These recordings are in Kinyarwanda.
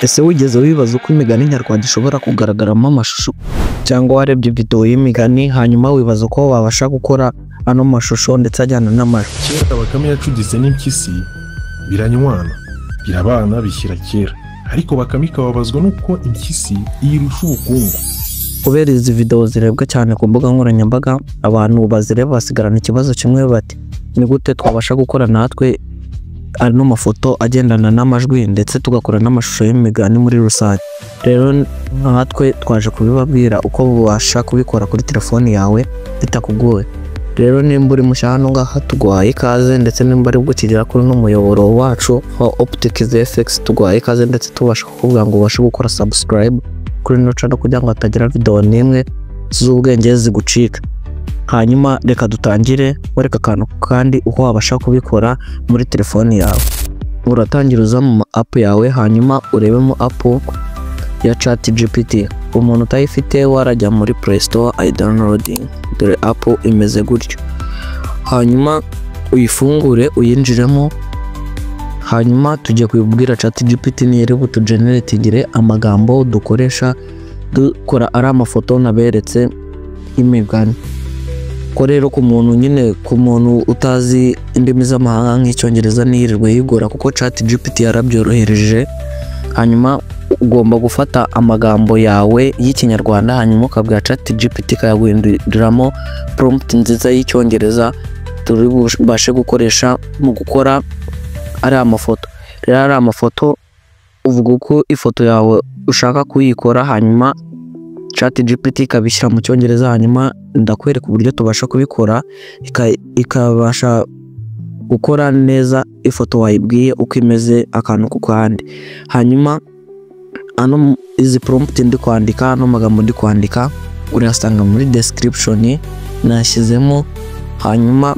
Ese wigeze wibaza uko imigani nyarwanda ishobora kugaragaramo amashusho cyangwa warebye video y'imigani hanyuma wibaza uko wabasha gukora ano mashusho ndetse ajyana n'amajwi? Kera Bakame yacuditse n'impyisi biranywana birabana bishyira kera, ariko Bakame ikababazwa nuko impyisi iyirusha ubukungu. Kubera izi video zirebwa cyane ku mbuga nkoranyambaga, abantu bazireba basigarana ikibazo kimwe bati ni gute twabasha gukora natwe ano mafoto agendana n'amajwi ndetse tugakora n'amashusho y'imigani muri rusange. Rero natwe twaje kubibabwira uko ubasha kubikora kuri telefoni yawe bitakugoye. Rero nimba uri mushya hano ngaha tuguhaye ikaze, ndetse nimba ari bwo kigera kuri n'umuyoboro wacu wa Optic VFX tuguhaye ikaze, ndetse tubasha kukubwira ngo ubashe gukora subscribe kuri ino channel kugira ngo hatagira video n'imwe z'ubwenge zigucika. Hanyuma reka dutangire wereka akantu kandi uko wabasha kubikora muri telefoni yawe. Uratangira uza mu app yawe, hanyuma urebemo app ya ChatGPT. Umuntu utayifite warajya muri Play Store ay downloading. Dore app imeze gutyo. Hanyuma uyifungure uyinjiremo, hanyuma tujye kubwira ChatGPT niyere butugeneratingire amagambo dukoresha dukora ari amafoto naberetse y'imigani. Ko rero ku muntu utazi indimi z'amahanga nk'icyongereza nirirwe yigora, kuko ChatGPT yarabyorohereje. Hanyuma ugomba gufata amagambo yawe y'ikinyarwanda, hanyuma ukabwira ChatGPT kayaguhinduriramo prompt nziza y'icyongereza turi bubashe gukoresha mu gukora ari amafoto. Rero ari amafoto uvuga uko ifoto yawe ushaka kuyikora, hanyuma ChatGPT ikabishyira mu cyongereza, hanyuma ndakwereka uburyo tubasha kubikora ikabasha gukora neza ifoto wayibwiye uko imeze akantu ku kandi. Hanyuma ano izi prompt ndi kwandika, ano magambo ndi kwandika urayasanga muri description nashyizemo. Hanyuma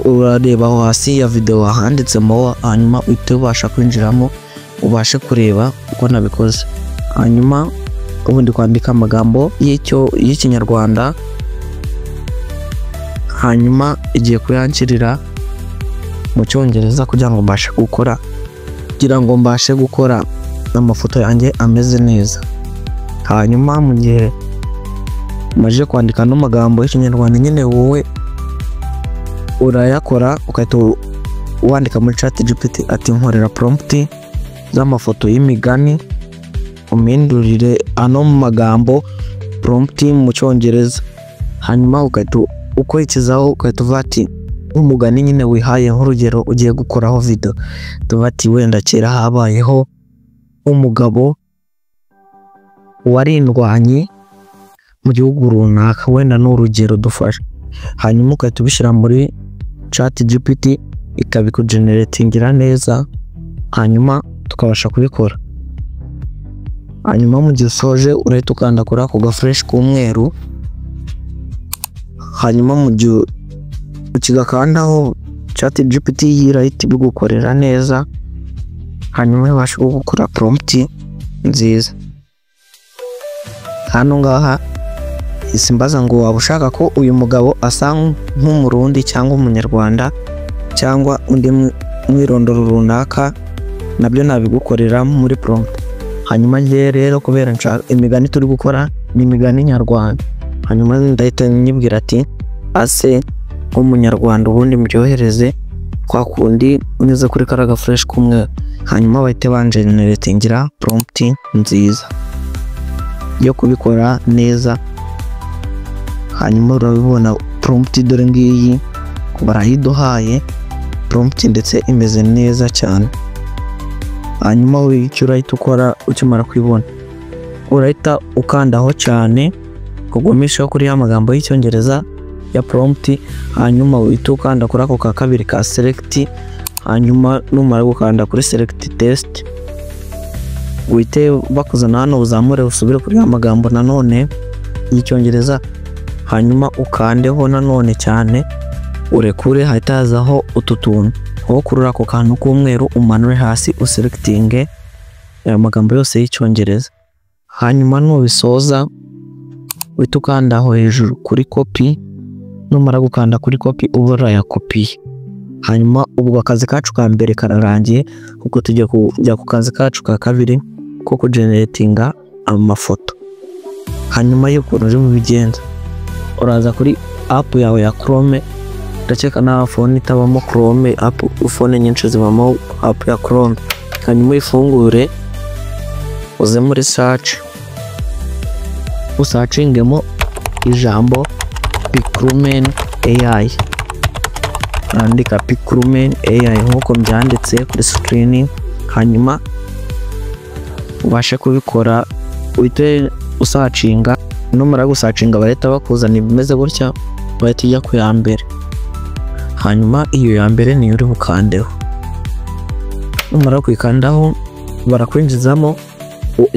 urareba aho hasi ya video handitsemo, hanyuma uhite ubasha kwinjiramo ubashe kureba uko nabikoze. Hanyuma ubundi kwandika amagambo y'ikinyarwanda, hanyuma igiye kuyankirira mu cyongereza kugira ngo mbashe gukora amafoto yanjye ameze neza. Hanyuma mu gihe maje kwandika no magambo y'ikinyarwanda, nyine wowe urayakora ukahita wandika muri ChatGPT ati nkorera prompt z'amafoto y'imigani, umindurire ano magambo prompt mu cyongereza. Hanyuma ukahita ukurikizaho ukahita uvuga ati umugani nyine wihaye, nk'urugero ugiye gukoraho video tuvuga ati wenda kera habayeho umugabo warindwanye mu gihugu runaka, wenda n'urugero dufasha. Hanyuma ukahita ubishyira muri ChatGPT ikabikugeneratingira neza, hanyuma tukabasha kubikora. Hanyuma mu gihe usoje urahita ukanda kuri ako gafresh k'umweru, hanyuma mu gihe ukigakandaho ChatGPT irahita ibigukorera neza, hanyuma ibasha gukora prompt nziza. Hano ngaha isimbaza ngo waba ushaka ko uyu mugabo asa nk'umurundi cyangwa umunyarwanda cyangwa undi mwirondoro runaka, nabyo nabigukorera muri prompt. Hanyuma ngiye rero kubera imigani turi gukora ni imigani nyarwanda, hanyuma ndahita nyibwira ati ase nk'umunyarwanda, ubundi mbyohereze kwa kundi unyuze kuri karaga fresh kumwe, hanyuma bahite bangeneratingira prompt nziza yo kubikora neza. Hanyuma urabibona prompt dore ngiyi barayiduhaye prompt ndetse imeze neza cyane. Hanyuma wicyo urahita ukora ukimara kwibona, urahita ukandaho cyane kugumisha kuri ya magambo y'icyongereza ya prompt, hanyuma uhita ukanda kuri ako ka kabiri ka select, hanyuma numara gukanda kuri select text uhite bakuzana hano uzamure usubire kuri ya magambo nanone y'icyongereza, hanyuma ukandeho nanone cyane urekure, hahita hazaho utu tuntu aho kurura ako kantu k'umweru umanure hasi uselectinge aya magambo yose y'icyongereza. Hanyuma nubisoza uhita ukandaho hejuru kuri copy, numara gukanda kuri copy ubura ya copy. hanyuma ubwo akazi kacu ka mbere kararangiye, kuko tujya kujya ku kazi kacu ka kabiri ko kugeneratinga amafoto. Hanyuma y'ukuntu uri bubigenza, uraza kuri app yawe ya Chrome, ndakeka na phone itabamo Chrome, phone nyinshi zibamo app ya Chrome. Hanyuma uyifungure, uze muri search, usachingemo ijambo Piclumen AI, andika Piclumen AI nkuko byanditse kuri screen. Hanyuma ubashe kubikora, uhite usacinga. Numara gusacinga bareta bakuzana ibimeze gutya, bahita ujya ku ya mbere. Hanyuma iyo ya mbere niyo uri bukandeho. Numara kuyikandaho barakwinjizamo.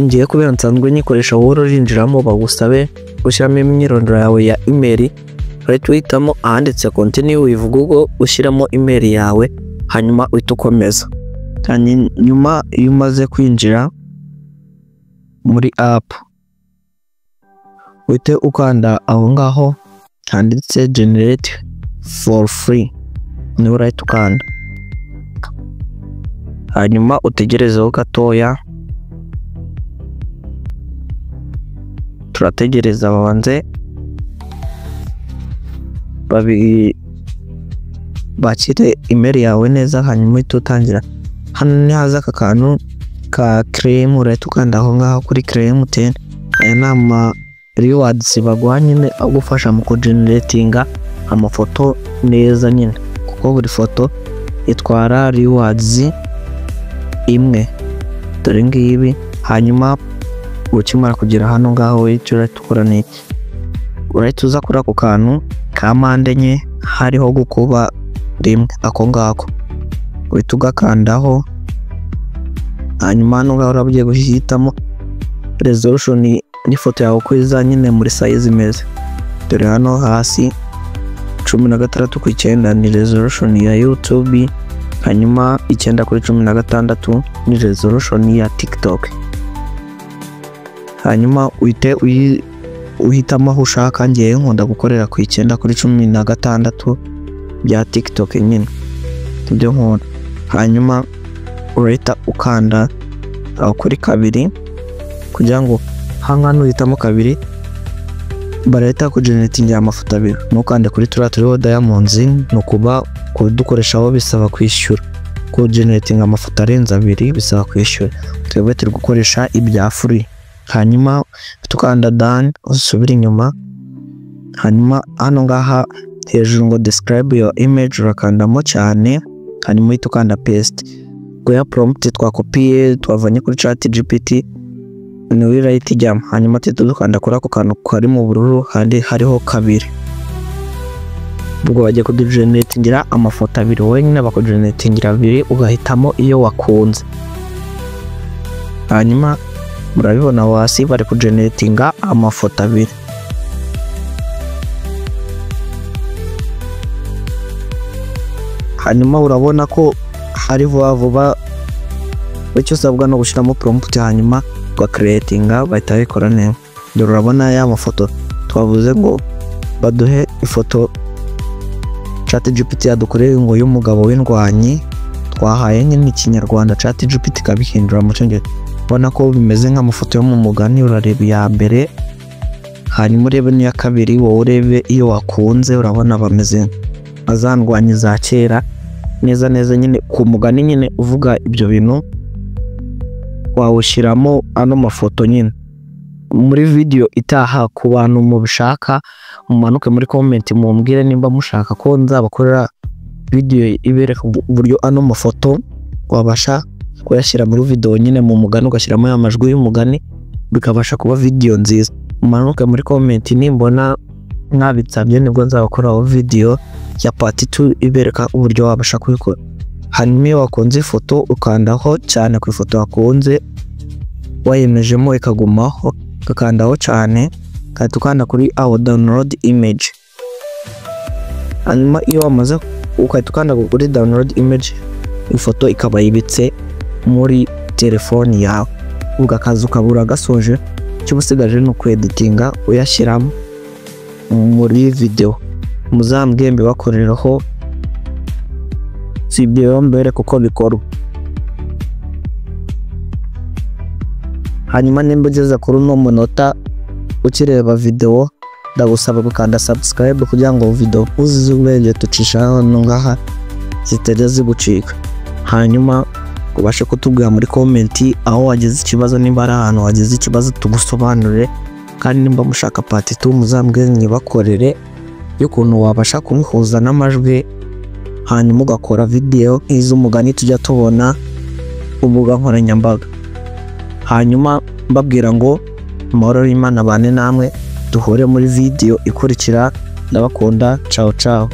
Ngiye kubera nsanzwe nyikoresha, wowe urinjiramo bagusabe ushyiramo imyirondoro yawe ya email, uhita uhitamo ahanditse continue with Google, ushyiramo email yawe, hanyuma uhita ukomeza. Nyuma iyo umaze kwinjira muri app, uhite ukanda aho ngaho handitse generate for free, niho urahita ukanda. Hanyuma utegerezeho gatoya, turategereza babanze bakire email yawe neza. Hanyuma uhita utangira. Hano ni haza aka kantu ka claim, urahita ukanda aho ngaho kuri claim 10. Aya ni ama rewards baguha nyine agufasha mu kugeneratinga amafoto neza nyine, kuko buri foto itwara rewards imwe. Dore ngibi. Hanyuma ukimara kugera hano ngaho, icyo urahita ukora ni iki, urahita uza kuri ako kantu ka mpande enye hariho gukuba rimwe, ako ngako uhita ugakandaho. Hanyuma hano ngaho urabugiye guhitamo resolution n'ifoto yawe uko iza nyine muri size imeze. Dore hano hasi 16:9 ni resolution ya YouTube, hanyuma 9:16 ni resolution ya TikTok. Hanyuma uhitamo aho ushaka. Ngiye nkunda gukorera ku 9:16 bya TikTok nyine, ibyo nkunda. Hanyuma urahita ukanda aho kuri kabiri, kugira ngo hangano uhitamo kabiri, barahita kugeneratinga amafoto abiri. Ntukande kuri turiho Diamonds, nukuba kudukoreshaho bisaba kwishyura. Kugeneratinga amafoto arenze abiri bisaba kwishyura, twebwe turi gukoresha ibya free. Hanyuma tukanda done, usubira inyuma. Hanyuma hano ngaha hejuru ngo describe your image urakandamo cyane. Hanyuma uhita ukanda paste. Goya prompt twakopiye twavanye kuri ChatGPT niwe irahita ijyamo. Hanyuma tukanda kuri ako kantu kari mu bururu handi hariho kabiri, ubwo bagiye kugeneratingira amafoto abiri. Wowe nyine bakugeneratingira abiri, ugahitamo iyo wakunze. Hanyuma murabibona wasi bari kugeneratinga amafoto abiri. Hanyuma urabona ko hari vuba icyo usabwa no gushyiramo prompt, hanyuma ugakreatinga bahita bikora neza. Dore urabona ya mafoto twavuze ngo baduhe ifoto ChatGPT yadukoreye ngo y'umugabo w'indwanyi, twahaye nyine ikinyarwanda ChatGPT kabihindura mu cyongereza. Ubona ko bimeze nk'amafoto yo mu mugani. Urareba iya mbere, hanyuma urebe n'iya kabiri, wowe urebe iyo wakunze. Urabona bameze azandwanyi za kera neza neza nyine ku mugani nyine uvuga ibyo bintu. Wawushyiramo ano mafoto nyine muri video itaha. Ku bantu mubishaka mumanuke muri comment mumbwire nimba mushaka ko nzabakorera video ibereka uburyo ano mafoto wabasha kuyashyira muri video nyine mu mugani, ugashyiramo amajwi y'umugani bikabasha kuba video nziza. Mumanuke muri comment, nimbona mwabitsabye nibwo nzabakoraho video ya part 2 ibereka uburyo wabasha kubikora. Hanyuma iyo wakunze ifoto ukandaho cyane ku ifoto wakunze, wayemejemo ikagumaho, ukandaho cyane, kandi ukanda kuri aho download image. Hanyuma iyo wamaze ukanda kuri download image, ifoto ikaba yibitse muri telefone yawe. Ugakaza ukabura gasoje, cyo busigaje no kweditinga uyashyiramo muri video. Muzambwembe bakoreraho si ibyo mbere kuko bikorwa. Hanyuma nimba ugeze kuri uno munota ukireba video, ndagusaba gukanda subscribe kugira ngo video uzizubenge tucisha hano ngaha zitajya zigucika. Hanyuma ubashe kutubwira muri comment aho wagize ikibazo, nimba ari ahantu wagize ikibazo tugusobanurire, kandi nimba mushaka part 2 muzambwire nyibakorere y'ukuntu wabasha kumuhuza n'amajwi, hanyuma ugakora video nk'iz'umugani tujya tubona ku mbuga nkoranyambaga. Hanyuma mbabwira ngo amahoro y'Imana bane namwe, duhure muri video ikurikira. Ndabakunda, ciao ciao.